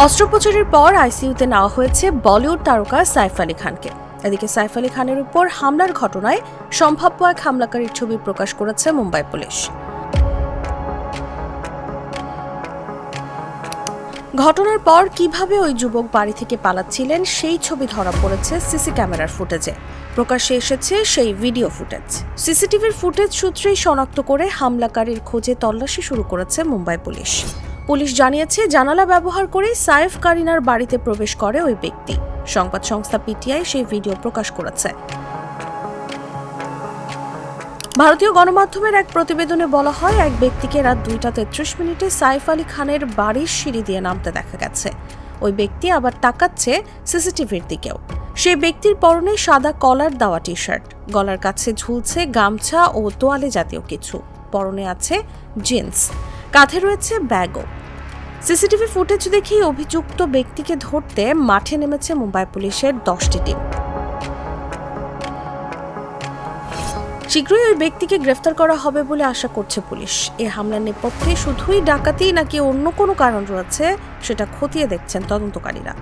অস্ত্রোপচারের পর আইসিইউতে নেওয়া হয়েছে বলিউড তারকা সাইফ আলী খানকে। এদিকে সাইফ আলী খানের উপর হামলার ঘটনায় সম্ভাব্য এক হামলাকারীর ছবি প্রকাশ করেছে মুম্বাই পুলিশ। ঘটনার পর কিভাবে ওই যুবক বাড়ি থেকে পালাচ্ছিলেন সেই ছবি ধরা পড়েছে সিসি ক্যামেরার ফুটেজে। প্রকাশ্যে এসেছে সেই ভিডিও ফুটেজ। সিসিটিভির ফুটেজ সূত্রেই শনাক্ত করে হামলাকারীর খোঁজে তল্লাশি শুরু করেছে মুম্বাই পুলিশ। পুলিশ জানিয়েছে, জানালা ব্যবহার করে সাইফ কারিনার বাড়িতে প্রবেশ করে ওই ব্যক্তি। সংবাদ সংস্থা পিটিআই সেই ভিডিও প্রকাশ করেছে। ভারতীয় গণমাধ্যমের এক প্রতিবেদনে বলা হয়, এক ব্যক্তিকে রাত 2:33 সাইফ আলী খানের বাড়ির সিঁড়ি দিয়ে নামতে দেখা গেছে। ওই ব্যক্তি আবার তাকাচ্ছে সিসিটিভির দিকেও। সেই ব্যক্তির পরনে সাদা কলার দেওয়া টি শার্ট, গলার কাছে ঝুলছে গামছা ও তোয়ালে জাতীয় কিছু, পরনে আছে জিন্স, কাঁধে রয়েছে ব্যাগও। সিসিটিভি ফুটেজ দেখেই অভিযুক্ত ব্যক্তিকে ধরতে মাঠে নেমেছে মুম্বাই পুলিশের 10টি টিম। শীঘ্রই ওই ব্যক্তিকে গ্রেফতার করা হবে বলে আশা করছে পুলিশ। এ হামলার নেপথ্যে শুধুই ডাকাতি নাকি অন্য কোনো কারণ রয়েছে সেটা খতিয়ে দেখছেন তদন্তকারীরা।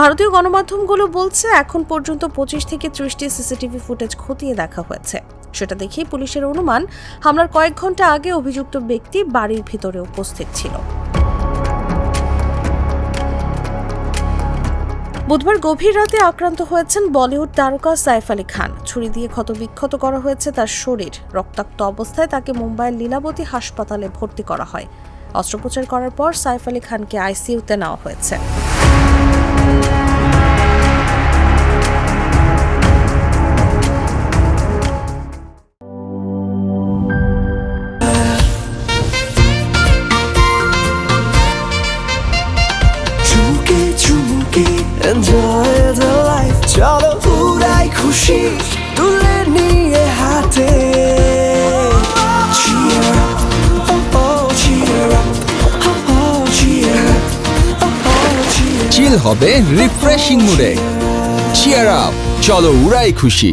ভারতীয় গণমাধ্যমগুলো বলছে, এখন পর্যন্ত 25 থেকে 30টি সিসিটিভি ফুটেজ খতিয়ে দেখা হয়েছে। সেটা দেখেই পুলিশের অনুমান, হামলার কয়েক ঘন্টা আগে অভিযুক্ত ব্যক্তি বাড়ির ভিতরে উপস্থিত ছিল। বুধবার গভীর রাতে আক্রান্ত হয়েছেন বলিউড তারকা সাইফ আলী খান। ছুরি দিয়ে ক্ষতবিক্ষত করা হয়েছে তার শরীর। রক্তাক্ত অবস্থায় তাকে মুম্বাইয়ের লীলাবতী হাসপাতালে ভর্তি করা হয়। অস্ত্রোপচার করার পর সাইফ আলী খানকে আইসিইউতে নেওয়া হয়েছে। Enjoy the life, চলো উড়াই খুশি তুলে নিয়ে হাতে। Cheer up, oh oh, cheer up, oh oh, cheer up, oh oh, cheer up. চিল হবে রিফ্রেশিং মুডে। চিয়ার আপ, চলো উড়াই খুশি।